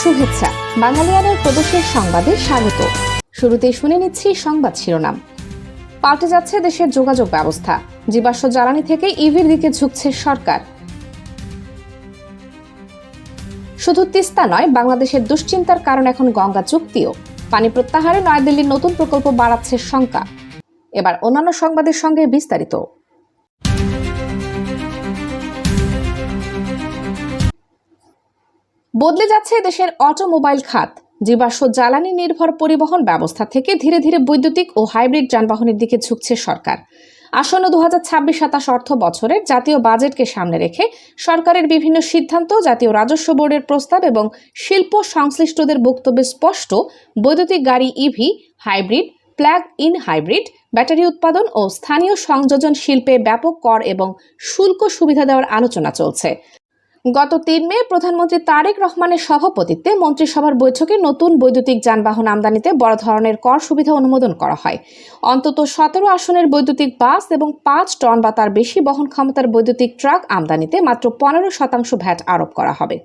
শুভেচ্ছা। বাঙালিয়ানের প্রদেশের সংবাদে স্বাগত। শুরুতেই শুনে নিচ্ছি সংবাদ শিরোনাম। পাল্টে যাচ্ছে দেশের যোগাযোগ ব্যবস্থা, জীবাশ্ম জ্বালানি থেকে ইভির দিকে ঝুঁকছে সরকার। শুধু তিস্তা নয়, বাংলাদেশের দুশ্চিন্তার কারণ এখন গঙ্গা চুক্তিও। পানি প্রত্যাহারে নয়াদিল্লির নতুন প্রকল্প বাড়াচ্ছে শঙ্কা। এবার অন্যান্য সংবাদের সঙ্গে বিস্তারিত। বদলে যাচ্ছে দেশের অটোমোবাইল খাত। জীবাশ্ম জ্বালানি নির্ভর পরিবহন ব্যবস্থা থেকে ধীরে ধীরে বৈদ্যুতিক ও হাইব্রিড যানবাহনের দিকে ঝুঁকছে সরকার। আসন্ন 2026-27 অর্থ বছরের জাতীয় বাজেটকে সামনে রেখে সরকারের বিভিন্ন সিদ্ধান্ত, জাতীয় রাজস্ব বোর্ডের প্রস্তাব এবং শিল্প সংশ্লিষ্টদের বক্তব্যে স্পষ্ট, বৈদ্যুতিক গাড়ি EV, hybrid, plug in hybrid, battery উৎপাদন ও স্থানীয় সংযোজন শিল্পে ব্যাপক কর এবং শুল্ক সুবিধা দেওয়ার আলোচনা চলছে। গত 3 মে প্রধানমন্ত্রী তারেক রহমানের সভাপতিত্বে মন্ত্রিসভার বৈঠকে নতুন বৈদ্যুতিক যানবাহন আমদানিতে বড় ধরনের কর সুবিধা অনুমোদন করা হয়। অন্তত 17 আসনের বৈদ্যুতিক বাস এবং 5 টন বা তার বেশি বহন ক্ষমতার বৈদ্যুতিক ট্রাক আমদানিতে মাত্র 15% ভ্যাট আরোপ করা হবে।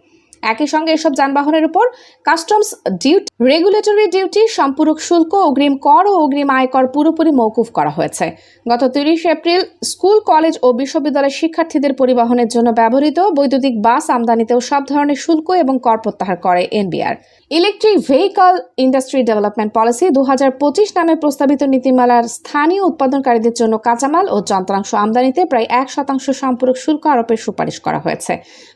একই সঙ্গে এসব যানবাহনের উপর কাস্টমস ডিউটি, রেগুলেটরি ডিউটি, সম্পূরক শুল্ক, অগ্রিম কর ও অগ্রিম আয়কর পুরোপুরি মওকুফ করা হয়েছে। গত 30 এপ্রিল স্কুল, কলেজ ও বিশ্ববিদ্যালয়ের শিক্ষার্থীদের পরিবহনের জন্য ব্যবহৃত বৈদ্যুতিক বাস আমদানিতেও সব ধরনের শুল্ক এবং কর প্রত্যাহার করে NBR. Electric vehicle industry development policy 2025 নামে প্রস্তাবিত নীতিমালার স্থানীয় উৎপাদনকারীদের জন্য কাঁচামাল ও যন্ত্রাংশ আমদানিতে প্রায় 1% সম্পূরক শুল্ক আরোপের সুপারিশ করা হয়েছে।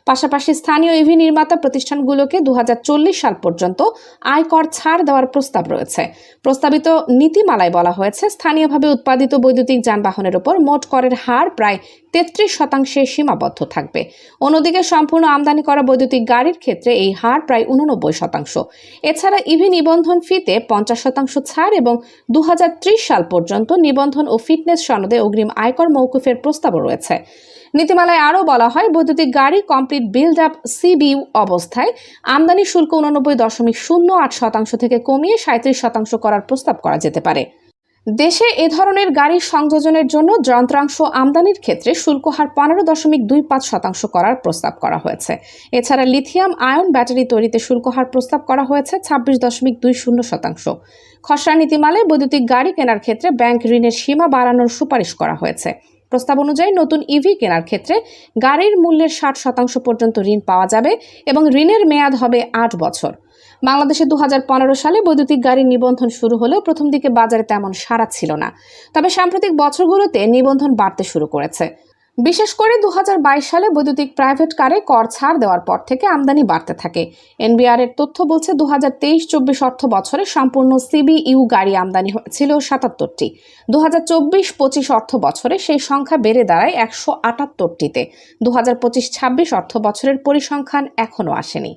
পাশাপাশি স্থানীয় ইভি নির্মাতা প্রতিষ্ঠানগুলোকে 2040 সাল পর্যন্ত আয়কর ছাড় দেওয়ার প্রস্তাব রয়েছে। প্রস্তাবিত নীতিমালায় বলা হয়েছে, স্থানীয়ভাবে উৎপাদিত বৈদ্যুতিক যানবাহনের উপর মোট করের হার প্রায় 33% সীমাবদ্ধ থাকবে। অন্যদিকে সম্পূর্ণ আমদানি করা বৈদ্যুতিক গাড়ির ক্ষেত্রে এই হার প্রায় 89%। এছাড়া ইভি নিবন্ধন ফিতে 50% ছাড় এবং 2030 সাল পর্যন্ত নিবন্ধন ও ফিটনেস সনদে অগ্রিম আয়কর মওকুফের প্রস্তাবও রয়েছে। নীতিমালায় আরও বলা হয়, বৈদ্যুতিক গাড়ি কমপ্লিট বিল্ড আপ সিবিইউ অবস্থায় আমদানি শুল্ক 89.08% থেকে কমিয়ে 37% করার প্রস্তাব করা যেতে পারে। দেশে এ ধরনের গাড়ির সংযোজনের জন্য যন্ত্রাংশ আমদানির ক্ষেত্রে শুল্ক হার 15.25% করার প্রস্তাব করা হয়েছে। এছাড়া লিথিয়াম আয়ন ব্যাটারি তৈরিতে শুল্ক হার প্রস্তাব করা হয়েছে 26.20%। খসড়া নীতিমালায় বৈদ্যুতিক গাড়ি কেনার ক্ষেত্রে ব্যাংক ঋণের সীমা বাড়ানোর সুপারিশ করা হয়েছে। প্রস্তাব অনুযায়ী নতুন ইভি কেনার ক্ষেত্রে গাড়ির মূল্যের 60% পর্যন্ত ঋণ পাওয়া যাবে এবং ঋণের মেয়াদ হবে 8 বছর। বাংলাদেশে 2015 সালে বৈদ্যুতিক গাড়ির নিবন্ধন শুরু হলেও প্রথম দিকে বাজারে তেমন সাড়া ছিল না। তবে সাম্প্রতিক বছরগুলোতে নিবন্ধন বাড়তে শুরু করেছে। বিশেষ করে 2022 সালে বৈদ্যুতিক প্রাইভেট কারে কর ছাড় দেওয়ার পর থেকে আমদানি বাড়তে থাকে। এনবিআর এর তথ্য বলছে, 2023-24 অর্থ বছরে সম্পূর্ণ সিবিইউ গাড়ি আমদানি হয়েছিল 77টি। 2024-25 অর্থ বছরে সেই সংখ্যা বেড়ে দাঁড়ায় 178টিতে। 2025-26 অর্থ বছরের পরিসংখ্যান এখনও আসেনি।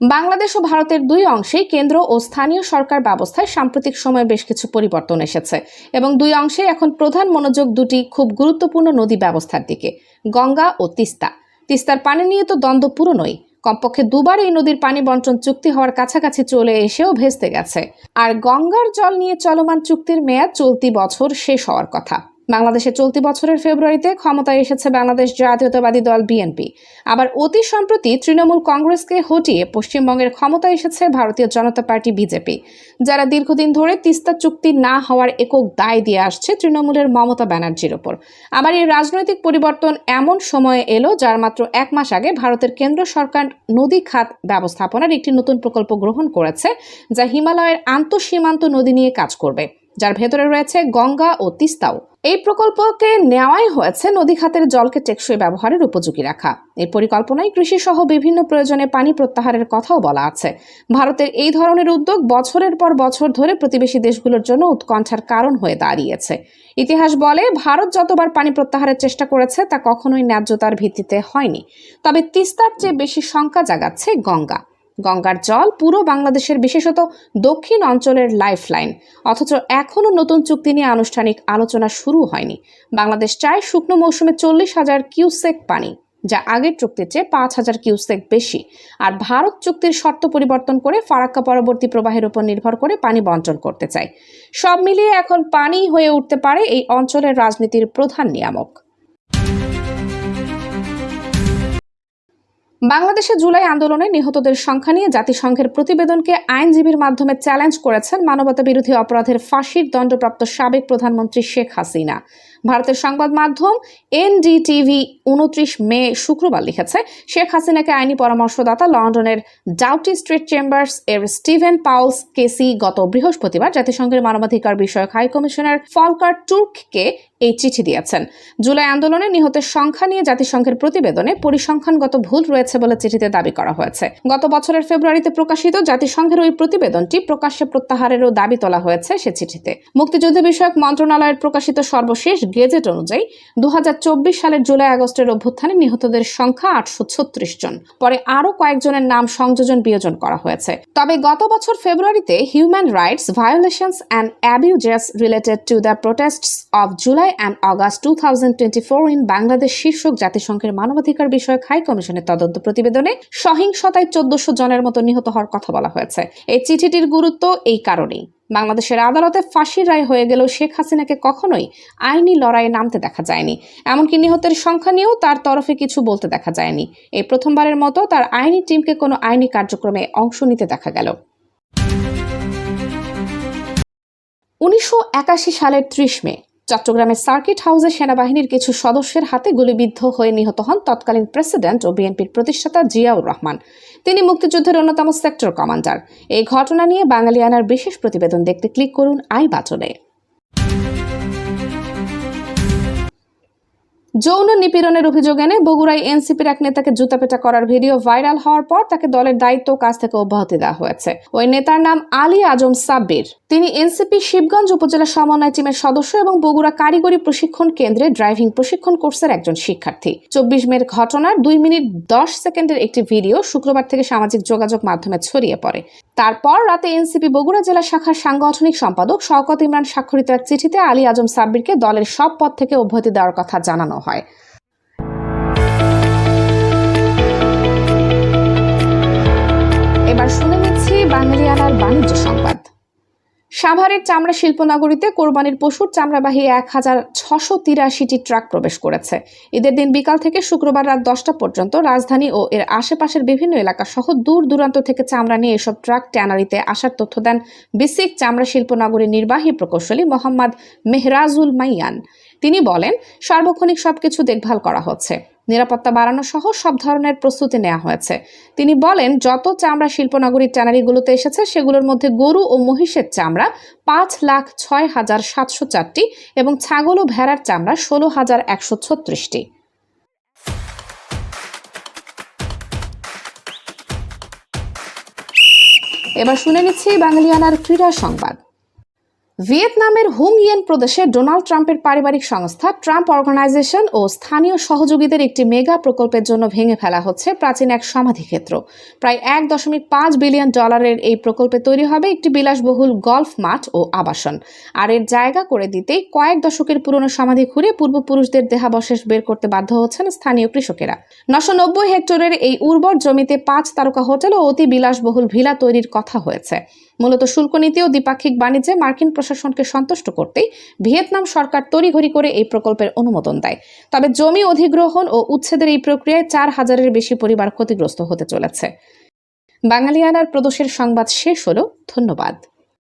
বাংলাদেশ ও ভারতের দুই অংশেই কেন্দ্র ও স্থানীয় সরকার ব্যবস্থায় সাম্প্রতিক সময়ে বেশ কিছু পরিবর্তন এসেছে এবং দুই অংশে এখন প্রধান মনোযোগ দুটি খুব গুরুত্বপূর্ণ নদী ব্যবস্থার দিকে, গঙ্গা ও তিস্তা। তিস্তার পানি নিয়ে তো দ্বন্দ্ব পুরনোই। কমপক্ষে দুবার এই নদীর পানি বন্টন চুক্তি হওয়ার কাছাকাছি চলে এসেও ভেস্তে গেছে। আর গঙ্গার জল নিয়ে চলমান চুক্তির মেয়াদ চলতি বছর শেষ হওয়ার কথা। বাংলাদেশে চলতি বছরের ফেব্রুয়ারিতে ক্ষমতায় এসেছে বাংলাদেশ জাতীয়তাবাদী দল বিএনপি। আবার অতি সম্প্রতি তৃণমূল কংগ্রেসকে হটিয়ে পশ্চিমবঙ্গের ক্ষমতায় এসেছে ভারতীয় জনতা পার্টি বিজেপি, যারা দীর্ঘদিন ধরে তিস্তা চুক্তি না হওয়ার একক দায় দিয়ে আসছে তৃণমূলের মমতা ব্যানার্জির ওপর। আবার এই রাজনৈতিক পরিবর্তন এমন সময়ে এলো যার মাত্র 1 মাস আগে ভারতের কেন্দ্র সরকার নদী খাত ব্যবস্থাপনার একটি নতুন প্রকল্প গ্রহণ করেছে, যা হিমালয়ের আন্তঃসীমান্ত নদী নিয়ে কাজ করবে, যার ভেতরে রয়েছে গঙ্গা ও তিস্তাও। এই প্রকল্পকে নেওয়াই হয়েছে নদী খাতের জলকে টেকসই ব্যবহারের উপযোগী রাখা। এই পরিকল্পনায় কৃষি সহ বিভিন্ন প্রয়োজনে পানি প্রত্যাহারের কথাও বলা আছে। ভারতের এই ধরনের উদ্যোগ বছরের পর বছর ধরে প্রতিবেশী দেশগুলোর জন্য উৎকণ্ঠার কারণ হয়ে দাঁড়িয়েছে। ইতিহাস বলে, ভারত যতবার পানি প্রত্যাহারের চেষ্টা করেছে তা কখনোই ন্যায্যতার ভিত্তিতে হয়নি। তবে তিস্তার চেয়ে বেশি শঙ্কা জাগাচ্ছে গঙ্গা। গঙ্গার জল পুরো বাংলাদেশের, বিশেষত দক্ষিণ অঞ্চলের লাইফলাইন, অথচ এখনও নতুন চুক্তি নিয়ে আনুষ্ঠানিক আলোচনা শুরু হয়নি। বাংলাদেশ চায় শুকনো মৌসুমে 40,000 কিউসেক পানি, যা আগের চুক্তির চেয়ে 5,000 কিউসেক বেশি। আর ভারত চুক্তির শর্ত পরিবর্তন করে ফারাক্কা পরবর্তী প্রবাহের উপর নির্ভর করে পানি বন্টন করতে চায়। সব মিলিয়ে এখন পানি হয়ে উঠতে পারে এই অঞ্চলের রাজনীতির প্রধান নিয়ামক। বাংলাদেশে জুলাই আন্দোলনে নিহতদের সংখ্যা নিয়ে জাতিসংঘের প্রতিবেদনকে আইনজীবীর মাধ্যমে চ্যালেঞ্জ করেছেন মানবতাবিরোধী অপরাধের ফাঁসির দণ্ডপ্রাপ্ত সাবেক প্রধানমন্ত্রী শেখ হাসিনা। ভারতের সংবাদ মাধ্যম এনডিটিভি 29 মে শুক্রবার লিখেছে, শেখ হাসিনাকে আইনি পরামর্শদাতা লন্ডনের ডাউটি স্ট্রিট চেম্বার্স এর স্টিভেন পাউলস কেসি গত বৃহস্পতিবার জাতিসংঘের মানবাধিকার বিষয়ক হাই কমিশনার ফলকার টুর্ককে এই চিঠি দিয়েছেন। জুলাই আন্দোলনে নিহতের সংখ্যা নিয়ে জাতিসংঘের প্রতিবেদনে পরিসংখ্যানগত ভুল রয়েছে বলে চিঠিতে দাবি করা হয়েছে। গত বছরের ফেব্রুয়ারিতে প্রকাশিত জাতিসংঘের ওই প্রতিবেদনটি প্রকাশ্যে প্রত্যাহারেরও দাবি তোলা হয়েছে সে চিঠিতে। মুক্তিযুদ্ধ বিষয়ক মন্ত্রণালয়ের প্রকাশিত সর্বশেষ গেজেট অনুযায়ী 2024 সালের জুলাই আগস্টের অভ্যুত্থানে নিহতদের সংখ্যা 836 জন। পরে আরও কয়েকজনের নাম সংযোজন বিয়োজন করা হয়েছে। তবে গত বছর ফেব্রুয়ারিতে human rights violations and abuses related to the প্রোটেস্টস of July and August 2024 in Bangladesh শীর্ষক জাতিসংঘের মানবাধিকার বিষয়ক হাই কমিশনের তদন্ত প্রতিবেদনে সহিংসতায় 1400 জনের মতো নিহত হওয়ার কথা বলা হয়েছে। এই চিঠিটির গুরুত্ব এই কারণেই, বাংলাদেশের আদালতে ফাঁসির রায় হয়ে গেলেও শেখ হাসিনাকে কখনোই আইনি লড়াইয়ে নামতে দেখা যায়নি। এমনকি নিহতের সংখ্যা নিয়েও তার তরফে কিছু বলতে দেখা যায়নি। এই প্রথমবারের মতো তার আইনি টিমকে কোনো আইনি কার্যক্রমে অংশ নিতে দেখা গেল। 1981 সালের 30 মে চট্টগ্রামের সার্কিট হাউসে সেনাবাহিনীর কিছু সদস্যের হাতে গুলিবিদ্ধ হয়ে নিহত হন তৎকালীন প্রেসিডেন্ট ও বিএনপির প্রতিষ্ঠাতা জিয়াউর রহমান। তিনি মুক্তিযুদ্ধের অন্যতম সেক্টর কমান্ডার। এই ঘটনা নিয়ে বাঙালিয়ানার বিশেষ প্রতিবেদন দেখতে ক্লিক করুন আই বাটনে। যৌন নিপীড়নের অভিযোগ এনে বগুড়ায় এনসিপির এক নেতাকে জুতাপেটা করার ভিডিও ভাইরাল হওয়ার পর তাকে দলের দায়িত্ব কাজ থেকে অব্যাহতি দেওয়া হয়েছে। ওই নেতার নাম আলী আজম সাব্বির। তিনি এনসিপি শিবগঞ্জ উপজেলা সমন্বয় টিমের সদস্য এবং বগুড়া কারিগরি প্রশিক্ষণ কেন্দ্রে ড্রাইভিং প্রশিক্ষণ কোর্সের একজন শিক্ষার্থী। 24 মের ঘটনার 2 মিনিট 10 সেকেন্ডের একটি ভিডিও শুক্রবার থেকে সামাজিক যোগাযোগ মাধ্যমে ছড়িয়ে পড়ে। তারপর রাতে এনসিপি বগুড়া জেলা শাখার সাংগঠনিক সম্পাদক শওকত ইমরান স্বাক্ষরিত এক চিঠিতে আলী আজম সাব্বিরকে দলের সব পদ থেকে অব্যাহতি দেওয়ার কথা জানানো হয়। এবার শুনে নিচ্ছি বাঙালিয়ানার বাণিজ্য সংবাদ। সাভারের চামড়া শিল্পনগরীতে কোরবানির পশুর চামড়াবাহী 1683টি ট্রাক প্রবেশ করেছে। ঈদের দিন বিকাল থেকে শুক্রবার রাত 10টা পর্যন্ত রাজধানী ও এর আশেপাশের বিভিন্ন এলাকা সহ দূর দূরান্ত থেকে চামড়া নিয়ে এসব ট্রাক ট্যানারিতে আসার তথ্য দেন বিসিক চামড়া শিল্পনগরীর নির্বাহী প্রকৌশলী মোহাম্মদ মেহরাজুল মাইয়ান। তিনি বলেন, সার্বক্ষণিক সবকিছু দেখভাল করা হচ্ছে, নিরাপত্তা বাড়ানো সহ সব ধরনের প্রস্তুতি নেওয়া হয়েছে। তিনি বলেন, যত চামড়া শিল্পনগরীর ট্যানারিগুলোতে এসেছে সেগুলোর মধ্যে গরু ও মহিষের চামড়া 5,06,704টি এবং ছাগল ও ভেড়ার চামড়া 16,136টি। এবার শুনে নিচ্ছি বাঙালিয়ানার ক্রীড়া সংবাদ। ভিয়েতনামের হুং ইয়েন প্রদেশে ডোনাল্ড ট্রাম্পের পারিবারিক সংস্থা ট্রাম্প অর্গানাইজেশন ও স্থানীয় সহযোগীদের একটি মেগা প্রকল্পের জন্য ভেঙে ফেলা হচ্ছে প্রাচীন এক সমাধিক্ষেত্র। প্রায় $1.5 বিলিয়ন এই প্রকল্পে তৈরি হবে একটি বিলাসবহুল গলফ মাঠ ও আবাসন। আর এর জায়গা করে দিতেই কয়েক দশকের পুরনো সমাধি খুঁড়ে পূর্বপুরুষদের দেহাবশেষ বের করতে বাধ্য হচ্ছেন স্থানীয় কৃষকেরা। 990 হেক্টরের এই উর্বর জমিতে 5 তারকা হোটেল ও অতি বিলাসবহুল ভিলা তৈরির কথা হয়েছে। মূলত শুল্ক নীতি ও দ্বিপাক্ষিক বাণিজ্যে মার্কিন প্রশাসনকে সন্তুষ্ট করতেই ভিয়েতনাম সরকার তড়িঘড়ি করে এই প্রকল্পের অনুমোদন দেয়। তবে জমি অধিগ্রহণ ও উচ্ছেদের এই প্রক্রিয়ায় 4000-এর বেশি পরিবার ক্ষতিগ্রস্ত হতে চলেছে। বাঙালিয়ানার প্রদেশের সংবাদ শেষ হলো। ধন্যবাদ।